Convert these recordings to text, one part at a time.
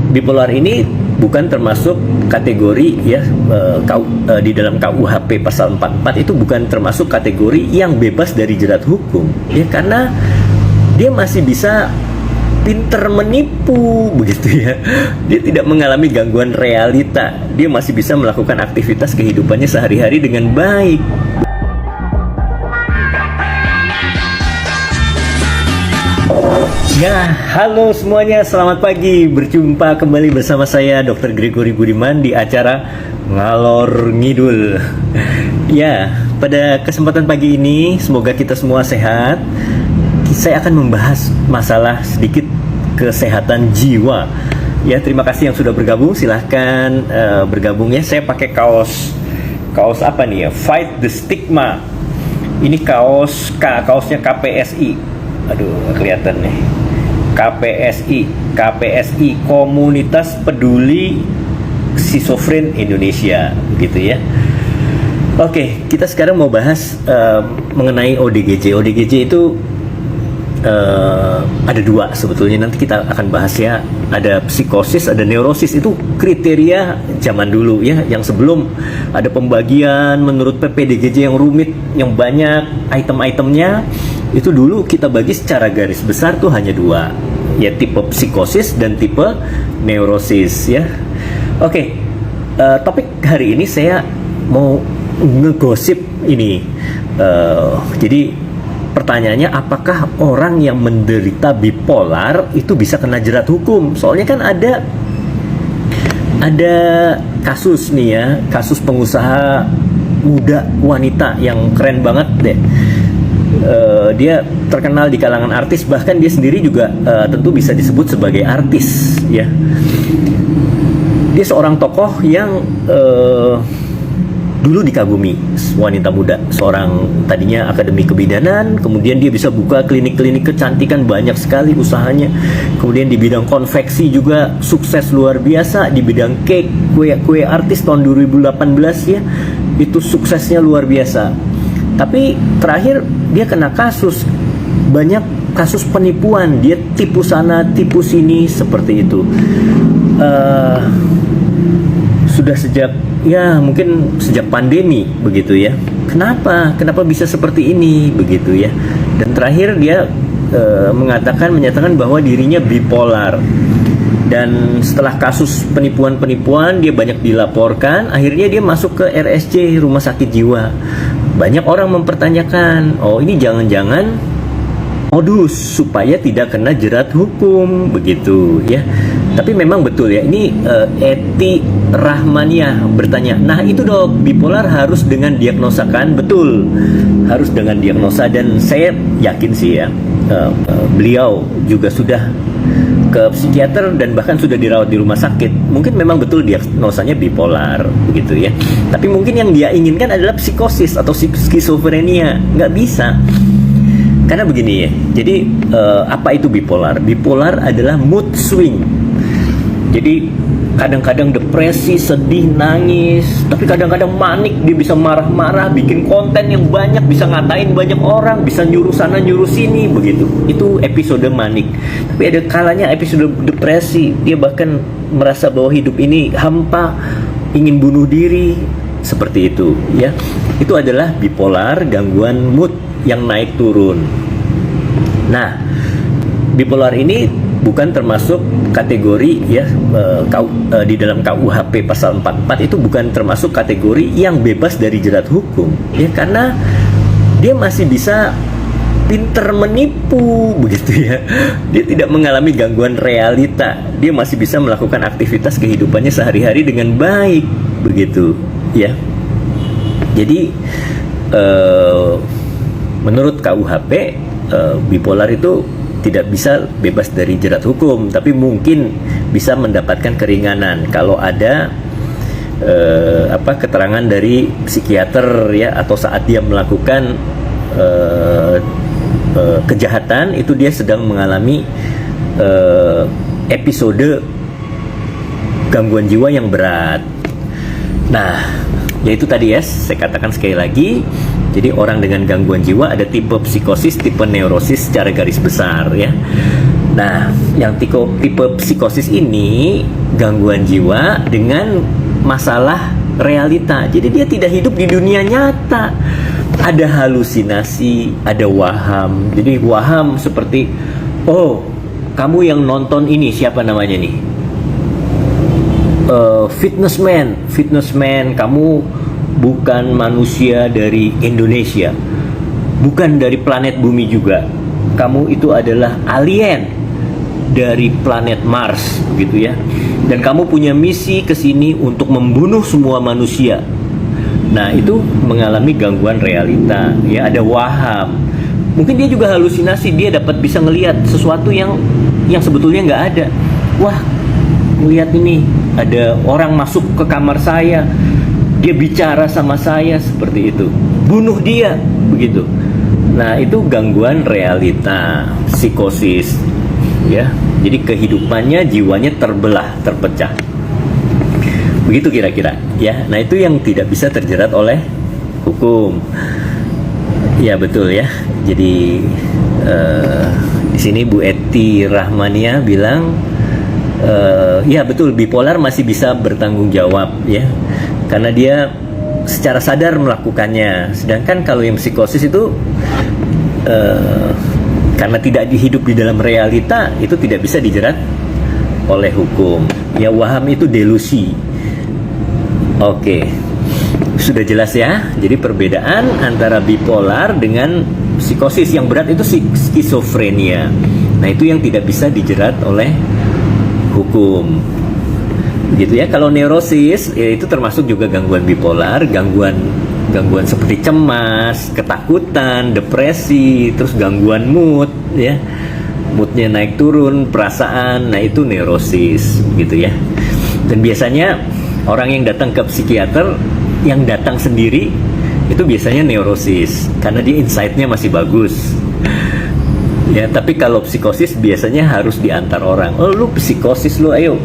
bipolar ini bukan termasuk kategori ya di dalam KUHP pasal 44 itu bukan termasuk kategori yang bebas dari jerat hukum ya, karena dia masih bisa pinter menipu begitu ya. Dia tidak mengalami gangguan realita, dia masih bisa melakukan aktivitas kehidupannya sehari-hari dengan baik. Ya, halo semuanya, selamat pagi. Berjumpa kembali bersama saya Dr. Gregory Budiman di acara Ngalor Ngidul. Ya, pada kesempatan pagi ini semoga kita semua sehat. Saya akan membahas masalah sedikit kesehatan jiwa. Ya, terima kasih yang sudah bergabung. Silahkan bergabung ya. Saya pakai kaos apa nih ya? Fight the Stigma. Ini kaosnya KPSI. Aduh, kelihatan nih. KPSI Komunitas Peduli Schizofren Indonesia, gitu ya. Oke, kita sekarang mau bahas mengenai ODGJ. ODGJ itu ada dua sebetulnya, nanti kita akan bahas ya. Ada psikosis, ada neurosis. Itu kriteria zaman dulu ya, yang sebelum ada pembagian menurut PPDGJ yang rumit, yang banyak item-itemnya. Itu dulu kita bagi secara garis besar tuh hanya dua, ya, tipe psikosis dan tipe neurosis ya. Oke, topik hari ini saya mau ngegosip ini. Jadi pertanyaannya, apakah orang yang menderita bipolar itu bisa kena jerat hukum? Soalnya kan ada kasus nih ya, kasus pengusaha muda wanita yang keren banget deh. Dia terkenal di kalangan artis, bahkan dia sendiri juga tentu bisa disebut sebagai artis ya. Dia seorang tokoh yang dulu dikagumi, wanita muda, seorang tadinya akademi kebidanan, kemudian dia bisa buka klinik-klinik kecantikan, banyak sekali usahanya. Kemudian di bidang konveksi juga sukses luar biasa, di bidang cake, kue artis tahun 2018 ya, itu suksesnya luar biasa. Tapi terakhir dia kena kasus, banyak kasus penipuan, dia tipu sana, tipu sini, seperti itu. Sudah mungkin sejak pandemi begitu ya. Kenapa bisa seperti ini begitu ya? Dan terakhir dia menyatakan bahwa dirinya bipolar. Dan setelah kasus penipuan dia banyak dilaporkan, akhirnya dia masuk ke RSJ, rumah sakit jiwa. Banyak orang mempertanyakan, oh ini jangan-jangan modus supaya tidak kena jerat hukum begitu ya. Tapi memang betul ya, ini Eti Rahmaniah bertanya, nah itu dok, bipolar harus dengan diagnosa kan? Betul, harus dengan diagnosa, dan saya yakin sih ya, beliau juga sudah ke psikiater dan bahkan sudah dirawat di rumah sakit. Mungkin memang betul diagnosanya bipolar begitu ya. Tapi mungkin yang dia inginkan adalah psikosis atau skizofrenia. Nggak bisa. Karena begini ya. Jadi apa itu bipolar? Bipolar adalah mood swing. Jadi kadang-kadang depresi, sedih, nangis, tapi kadang-kadang manik, dia bisa marah-marah, bikin konten yang banyak, bisa ngatain banyak orang, bisa nyuruh sana nyuruh sini begitu. Itu episode manik. Tapi ada kalanya episode depresi, dia bahkan merasa bahwa hidup ini hampa, ingin bunuh diri, seperti itu ya. Itu adalah bipolar, gangguan mood yang naik turun. Nah, bipolar ini bukan termasuk kategori ya, di dalam KUHP pasal 44 itu bukan termasuk kategori yang bebas dari jerat hukum ya, karena dia masih bisa pinter menipu begitu ya. Dia tidak mengalami gangguan realita, dia masih bisa melakukan aktivitas kehidupannya sehari-hari dengan baik begitu ya. Jadi menurut KUHP bipolar itu tidak bisa bebas dari jerat hukum, tapi mungkin bisa mendapatkan keringanan kalau ada keterangan dari psikiater ya, atau saat dia melakukan kejahatan itu dia sedang mengalami episode gangguan jiwa yang berat. Nah, yaitu tadi ya, saya katakan sekali lagi. Jadi orang dengan gangguan jiwa ada tipe psikosis, tipe neurosis secara garis besar ya. Nah, yang tipe psikosis ini gangguan jiwa dengan masalah realita. Jadi dia tidak hidup di dunia nyata. Ada halusinasi, ada waham. Jadi waham seperti, oh, kamu yang nonton ini siapa namanya nih? Fitnessman, kamu bukan manusia dari Indonesia, bukan dari planet bumi juga. Kamu itu adalah alien dari planet Mars, gitu ya. Dan kamu punya misi ke sini untuk membunuh semua manusia. Nah, itu mengalami gangguan realita, ya, ada waham. Mungkin dia juga halusinasi, dia dapat bisa ngelihat sesuatu yang sebetulnya nggak ada. Wah, lihat ini, ada orang masuk ke kamar saya, dia bicara sama saya seperti itu. Bunuh dia, begitu. Nah, itu gangguan realita, psikosis, ya. Jadi kehidupannya, jiwanya terbelah, terpecah. Begitu kira-kira, ya. Nah, itu yang tidak bisa terjerat oleh hukum. Ya, betul ya. Jadi di sini Bu Eti Rahmania bilang, ya betul, bipolar masih bisa bertanggung jawab, ya, karena dia secara sadar melakukannya. Sedangkan kalau yang psikosis itu karena tidak hidup di dalam realita, itu tidak bisa dijerat oleh hukum. Ya, waham itu delusi. Oke, sudah jelas ya. Jadi perbedaan antara bipolar dengan psikosis yang berat itu skizofrenia. Nah, itu yang tidak bisa dijerat oleh hukum. Gitu ya. Kalau neurosis, ya, itu termasuk juga gangguan bipolar, gangguan seperti cemas, ketakutan, depresi, terus gangguan mood, ya. Moodnya naik turun, perasaan. Nah, itu neurosis, gitu ya. Dan biasanya orang yang datang ke psikiater, yang datang sendiri, itu biasanya neurosis, karena dia insight-nya masih bagus. Ya, tapi kalau psikosis biasanya harus diantar orang. Oh, lu psikosis lu, ayo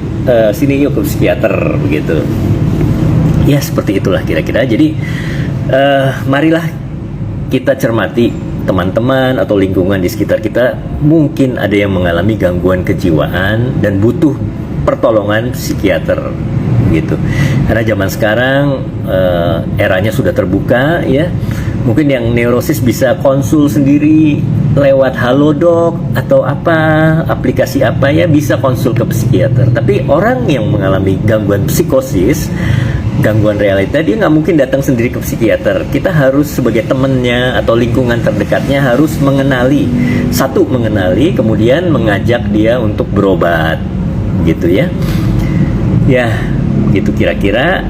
sini yuk ke psikiater, begitu. Ya, seperti itulah kira-kira. Jadi marilah kita cermati teman-teman atau lingkungan di sekitar kita, mungkin ada yang mengalami gangguan kejiwaan dan butuh pertolongan psikiater, gitu. Karena zaman sekarang eranya sudah terbuka, ya. Mungkin yang neurosis bisa konsul sendiri lewat Halodoc atau apa, aplikasi apa, ya, bisa konsul ke psikiater. Tapi orang yang mengalami gangguan psikosis, gangguan realita, dia nggak mungkin datang sendiri ke psikiater. Kita harus sebagai temannya atau lingkungan terdekatnya harus mengenali, kemudian mengajak dia untuk berobat, gitu ya. Ya, gitu kira-kira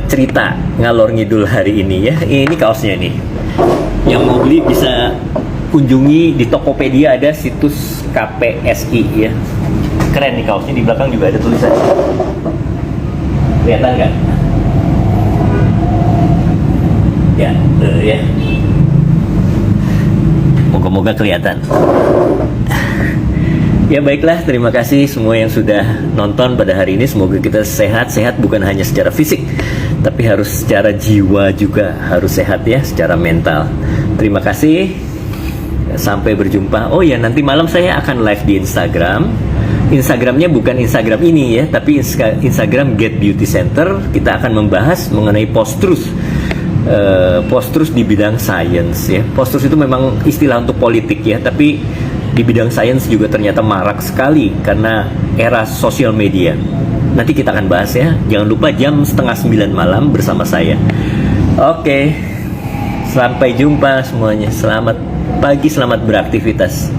cerita ngalor ngidul hari ini, ya. Ini kaosnya nih. Yang mau beli bisa kunjungi di Tokopedia, ada situs KPSI, ya. Keren nih kaosnya, di belakang juga ada tulisan. Kelihatan nggak? Ya, ya. Moga-moga kelihatan. Ya, baiklah, terima kasih semua yang sudah nonton pada hari ini. Semoga kita sehat-sehat, bukan hanya secara fisik, tapi harus secara jiwa juga harus sehat, ya, secara mental. Terima kasih. Sampai berjumpa. Oh ya, nanti malam saya akan live di Instagram. Instagramnya bukan Instagram ini, ya, tapi Instagram Get Beauty Center. Kita akan membahas mengenai post-truth. Post-truth di bidang sains, ya. Post-truth itu memang istilah untuk politik, ya, tapi di bidang sains juga ternyata marak sekali karena era sosial media. Nanti kita akan bahas, ya. Jangan lupa jam 8:30 malam bersama saya. Oke. Sampai jumpa semuanya. Selamat pagi, selamat beraktivitas.